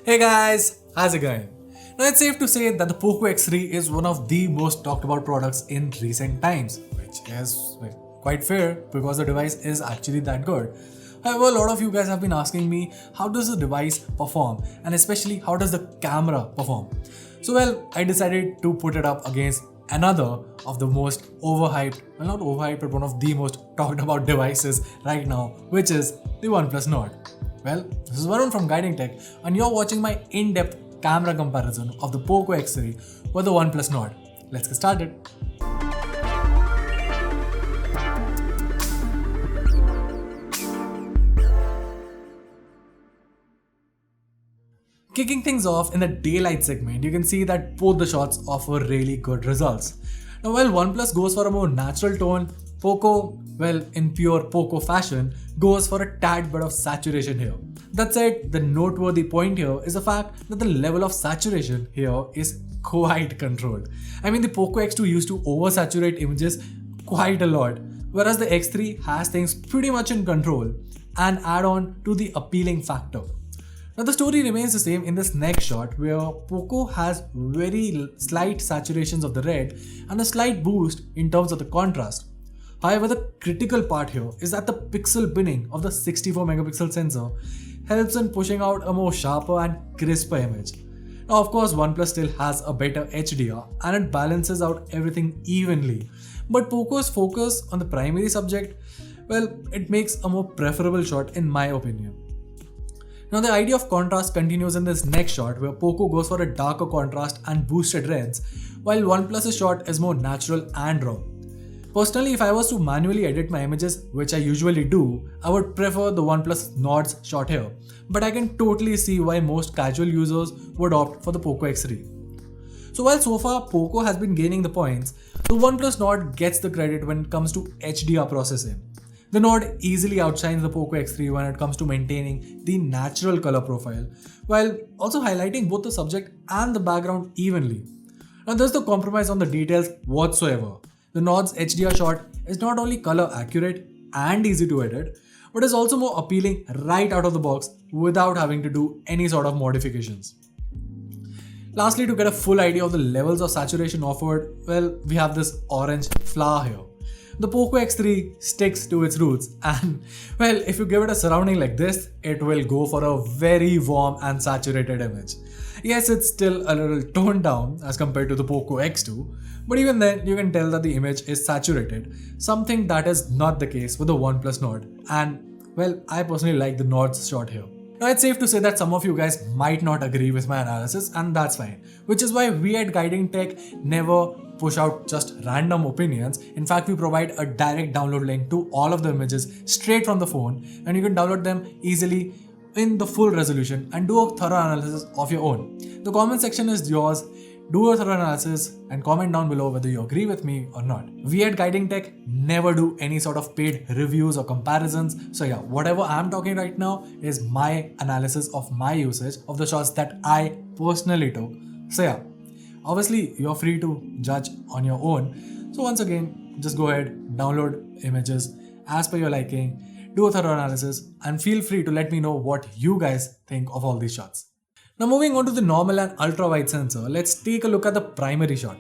Hey guys, how's it going? Now it's safe to say that the POCO X3 is one of the most talked about products in recent times, which is quite fair because the device is actually that good. However, a lot of you guys have been asking me how does the device perform and especially how does the camera perform. I decided to put it up against another of the most overhyped, well not overhyped but one of the most talked about devices right now, which is the OnePlus Nord. Well, this is Varun from Guiding Tech and you're watching my in-depth camera comparison of the POCO X3 with the OnePlus Nord. Let's get started. Kicking things off in the daylight segment, you can see that both the shots offer really good results. Now while OnePlus goes for a more natural tone, POCO, well in pure POCO fashion, goes for a tad bit of saturation here. That said, the noteworthy point here is the fact that the level of saturation here is quite controlled. I mean the POCO X2 used to oversaturate images quite a lot, whereas the X3 has things pretty much in control and add on to the appealing factor. Now the story remains the same in this next shot where POCO has very slight saturations of the red and a slight boost in terms of the contrast. However, the critical part here is that the pixel binning of the 64 megapixel sensor helps in pushing out a more sharper and crisper image. Now of course OnePlus still has a better HDR and it balances out everything evenly, but POCO's focus on the primary subject, well, it makes a more preferable shot in my opinion. Now the idea of contrast continues in this next shot where POCO goes for a darker contrast and boosted reds, while OnePlus's shot is more natural and raw. Personally, if I was to manually edit my images, which I usually do, I would prefer the OnePlus Nord's shot here, but I can totally see why most casual users would opt for the POCO X3. So far POCO has been gaining the points, the OnePlus Nord gets the credit when it comes to HDR processing. The Nord easily outshines the POCO X3 when it comes to maintaining the natural color profile, while also highlighting both the subject and the background evenly. Now there's no compromise on the details whatsoever. The Nord's HDR shot is not only color accurate and easy to edit, but is also more appealing right out of the box without having to do any sort of modifications. Lastly, to get a full idea of the levels of saturation offered, well, we have this orange flower here. The POCO X3 sticks to its roots and, well, if you give it a surrounding like this, it will go for a very warm and saturated image. Yes, it's still a little toned down as compared to the POCO X2, but even then you can tell that the image is saturated, something that is not the case with the OnePlus Nord, and well, I personally like the Nord's shot here. Now it's safe to say that some of you guys might not agree with my analysis and that's fine, which is why we at Guiding Tech never push out just random opinions. In fact, we provide a direct download link to all of the images straight from the phone and you can download them easily in the full resolution and do a thorough analysis of your own. The comment section is yours. Do a thorough analysis and comment down below whether you agree with me or not. We at Guiding Tech never do any sort of paid reviews or comparisons. So yeah, whatever I'm talking right now is my analysis of my usage of the shots that I personally took. So yeah, obviously you're free to judge on your own. So once again, just go ahead, download images as per your liking, do a thorough analysis and feel free to let me know what you guys think of all these shots. Now moving on to the normal and ultra wide sensor, let's take a look at the primary shot.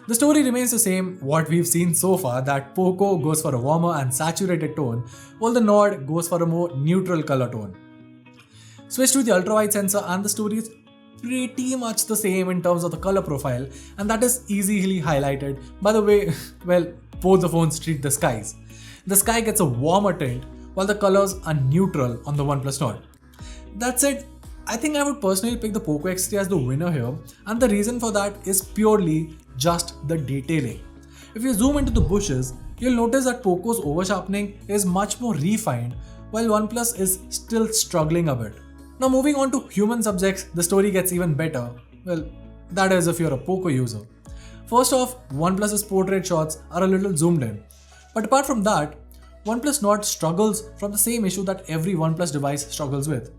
The story remains the same what we've seen so far, that POCO goes for a warmer and saturated tone while the Nord goes for a more neutral color tone. Switch to the ultra wide sensor and the story is pretty much the same in terms of the color profile, and that is easily highlighted by the way, well, both the phones treat the skies. The sky gets a warmer tint while the colors are neutral on the OnePlus Nord. That said, I think I would personally pick the POCO X3 as the winner here, and the reason for that is purely just the detailing. If you zoom into the bushes, you'll notice that POCO's over-sharpening is much more refined while OnePlus is still struggling a bit. Now moving on to human subjects, the story gets even better. Well, that is if you're a POCO user. First off, OnePlus's portrait shots are a little zoomed in. But apart from that, OnePlus Nord struggles from the same issue that every OnePlus device struggles with.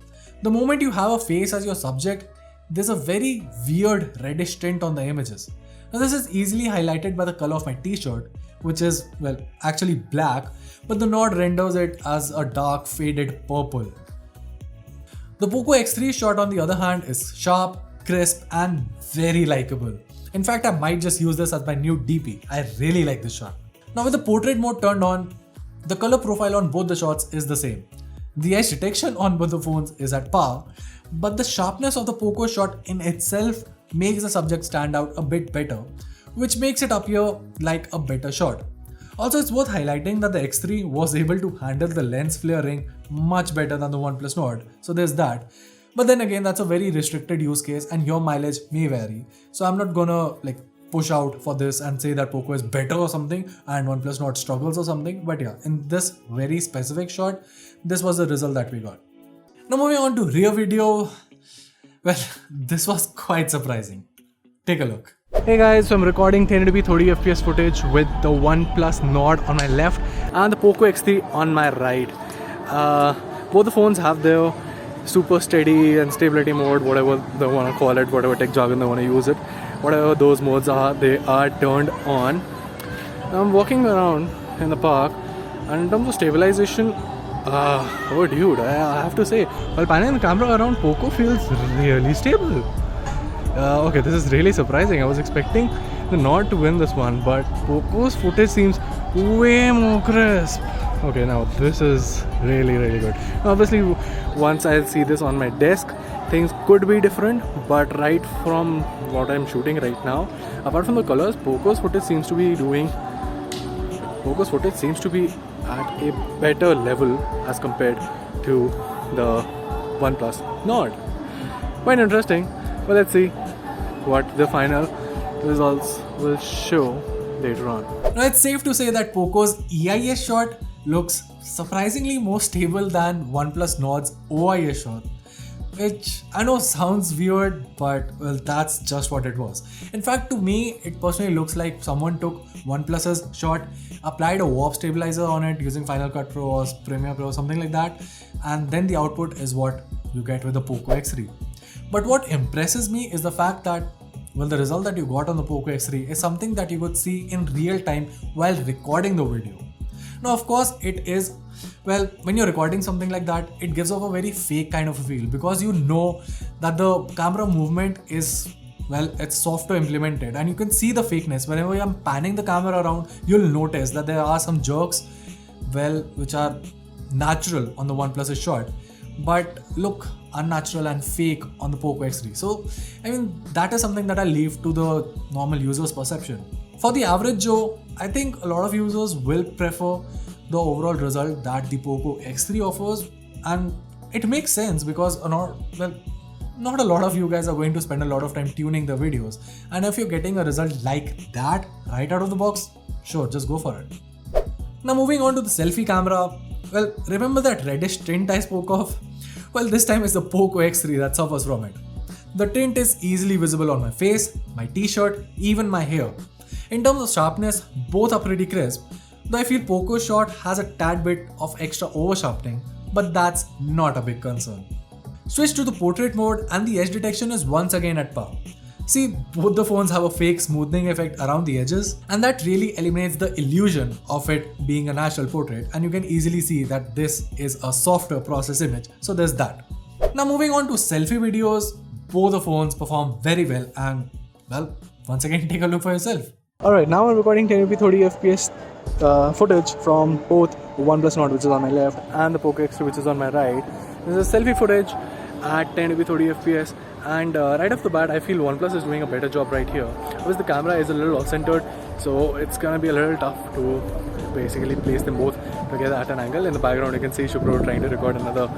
The moment you have a face as your subject, there's a very weird reddish tint on the images. Now this is easily highlighted by the color of my t-shirt, which is, well, actually black, but the Nord renders it as a dark faded purple. The POCO X3 shot on the other hand is sharp, crisp and very likable. In fact, I might just use this as my new DP. I really like this shot. Now with the portrait mode turned on, the color profile on both the shots is the same. The edge detection on both the phones is at par, but the sharpness of the POCO shot in itself makes the subject stand out a bit better, which makes it appear like a better shot. Also, it's worth highlighting that the X3 was able to handle the lens flaring much better than the OnePlus Nord, so there's that. But then again, that's a very restricted use case and your mileage may vary. So I'm not gonna push out for this and say that POCO is better or something and OnePlus Nord struggles or something. But yeah, in this very specific shot, this was the result that we got. Now moving on to rear video, well, this was quite surprising. Take a look. Hey guys, so I'm recording 1080p 30fps footage with the OnePlus Nord on my left and the POCO X3 on my right. Both the phones have their super steady and stability mode, whatever they want to call it, whatever tech jargon they want to use it. Whatever those modes are, they are turned on. Now I'm walking around in the park and in terms of stabilization, oh dude, I have to say, while panning the camera around, POCO feels really stable. Okay, this is really surprising. I was expecting the Nord to win this one, but POCO's footage seems way more crisp. Okay, now this is really good. Now, obviously, once I see this on my desk, things could be different, but right from what I'm shooting right now, apart from the colors, POCO's footage seems to be at a better level as compared to the OnePlus Nord. Quite interesting, but let's see what the final results will show later on. Now it's safe to say that POCO's EIS shot looks surprisingly more stable than OnePlus Nord's OIS shot, which I know sounds weird, but well, that's just what it was. In fact, to me, it personally looks like someone took OnePlus's shot, applied a warp stabilizer on it using Final Cut Pro or Premiere Pro, something like that, and then the output is what you get with the POCO X3. But what impresses me is the fact that, well, the result that you got on the POCO X3 is something that you would see in real time while recording the video. Now, of course, it is, well, when you're recording something like that, it gives off a very fake kind of a feel because you know that the camera movement is, well, it's software implemented and you can see the fakeness. Whenever I'm panning the camera around, you'll notice that there are some jerks, well, which are natural on the OnePlus's shot, but look unnatural and fake on the POCO X3. So, I mean, that is something that I leave to the normal user's perception. For the average Joe, I think a lot of users will prefer the overall result that the POCO X3 offers, and it makes sense because not a lot of you guys are going to spend a lot of time tuning the videos, and if you're getting a result like that right out of the box, sure, just go for it. Now moving on to the selfie camera, well, remember that reddish tint I spoke of? Well, this time it's the POCO X3 that suffers from it. The tint is easily visible on my face, my t-shirt, even my hair. In terms of sharpness, both are pretty crisp, though I feel POCO's shot has a tad bit of extra over sharpening, but that's not a big concern. Switch to the portrait mode and the edge detection is once again at par. See, both the phones have a fake smoothing effect around the edges, and that really eliminates the illusion of it being a natural portrait, and you can easily see that this is a software process image, so there's that. Now moving on to selfie videos, both the phones perform very well and, well, once again take a look for yourself. Alright, now I'm recording 1080p 30fps footage from both OnePlus Nord, which is on my left, and the POCO X3, which is on my right. This is selfie footage at 1080p 30fps, and right off the bat I feel OnePlus is doing a better job right here because the camera is a little off-centered, so it's gonna be a little tough to basically place them both together at an angle. In the background you can see Shubro trying to record another,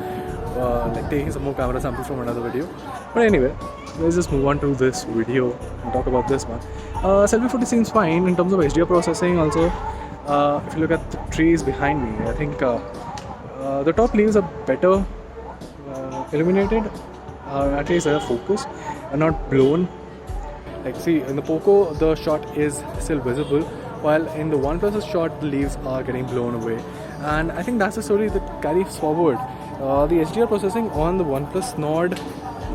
taking some more camera samples from another video. But anyway, let's just move on to this video and talk about this one. Selfie footage seems fine in terms of HDR processing. Also, if you look at the trees behind me, I think the top leaves are better illuminated, at least they're focused and not blown. Like, see, in the POCO the shot is still visible, while in the OnePlus's shot the leaves are getting blown away, and I think that's the story that carries forward. The HDR processing on the OnePlus Nord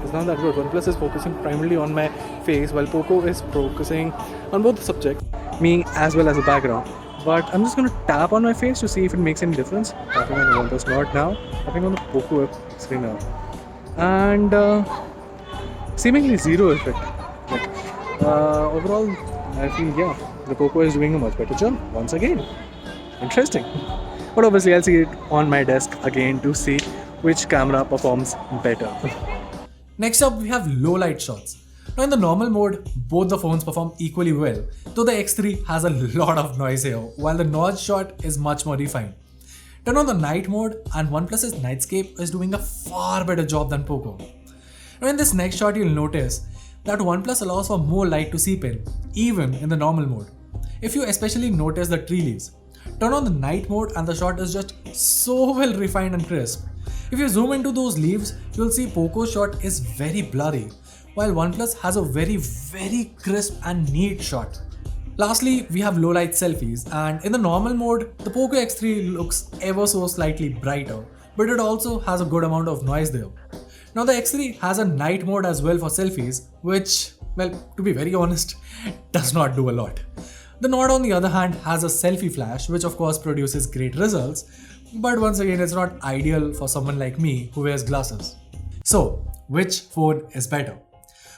is not that good. OnePlus is focusing primarily on my face, while POCO is focusing on both the subject, me as well as the background. But I'm just going to tap on my face to see if it makes any difference. Tapping on the OnePlus Nord now, tapping on the POCO X3 now. and seemingly zero effect. Like, overall, I feel the POCO is doing a much better job once again. Interesting. But obviously, I'll see it on my desk again to see which camera performs better. Next up, we have low light shots. Now in the normal mode, both the phones perform equally well, though the X3 has a lot of noise here, while the Nord shot is much more refined. Turn on the night mode and OnePlus's Nightscape is doing a far better job than POCO. Now in this next shot, you'll notice that OnePlus allows for more light to seep in, even in the normal mode. If you especially notice the tree leaves, turn on the night mode and the shot is just so well refined and crisp. If you zoom into those leaves, you'll see POCO's shot is very blurry, while OnePlus has a very crisp and neat shot. Lastly, we have low light selfies, and in the normal mode, the POCO X3 looks ever so slightly brighter, but it also has a good amount of noise there. Now the X3 has a night mode as well for selfies, which, well, to be very honest, does not do a lot. The Nord on the other hand has a selfie flash, which of course produces great results, but once again it's not ideal for someone like me who wears glasses. So, which phone is better?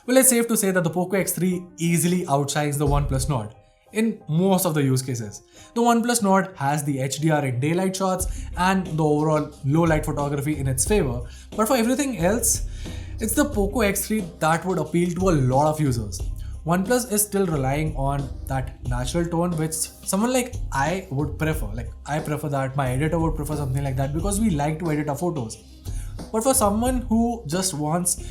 Well, it's safe to say that the POCO X3 easily outshines the OnePlus Nord in most of the use cases. The OnePlus Nord has the HDR in daylight shots and the overall low light photography in its favor, but for everything else, it's the POCO X3 that would appeal to a lot of users. OnePlus is still relying on that natural tone, which someone like I would prefer. Like, I prefer that, my editor would prefer something like that because we like to edit our photos. But for someone who just wants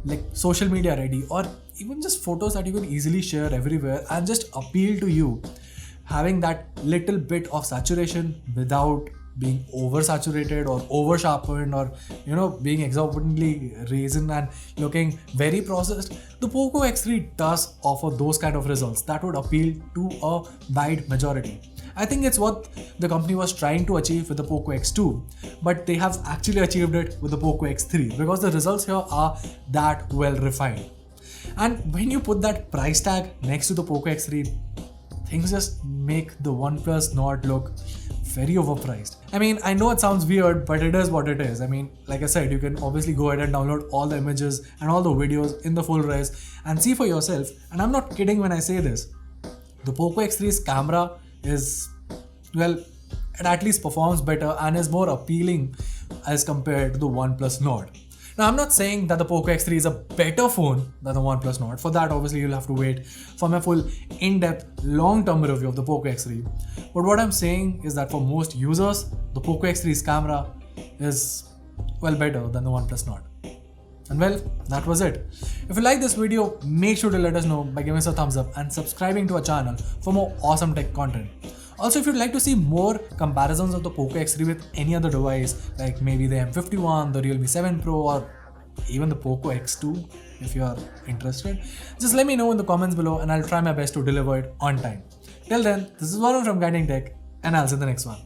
like social media ready or even just photos that you can easily share everywhere and just appeal to you, having that little bit of saturation without being oversaturated or over sharpened or being exorbitantly raisin and looking very processed, the POCO X3 does offer those kind of results that would appeal to a wide majority. I think it's what the company was trying to achieve with the POCO X2, but they have actually achieved it with the POCO X3 because the results here are that well refined. And when you put that price tag next to the POCO X3, things just make the OnePlus Nord look very overpriced. I mean, I know it sounds weird, but it is what it is. I mean, like I said, you can obviously go ahead and download all the images and all the videos in the full res and see for yourself. And I'm not kidding when I say this. The POCO X3's camera is, well, it at least performs better and is more appealing as compared to the OnePlus Nord. Now, I'm not saying that the POCO X3 is a better phone than the OnePlus Nord. For that, obviously, you'll have to wait for my full in-depth, long-term review of the POCO X3. But what I'm saying is that for most users, the POCO X3's camera is, well, better than the OnePlus Nord. And well, that was it. If you like this video, make sure to let us know by giving us a thumbs up and subscribing to our channel for more awesome tech content. Also, if you'd like to see more comparisons of the POCO X3 with any other device, like maybe the M51, the Realme 7 Pro, or even the POCO X2, if you are interested, just let me know in the comments below and I'll try my best to deliver it on time. Till then, this is Varun from Guiding Tech, and I'll see you in the next one.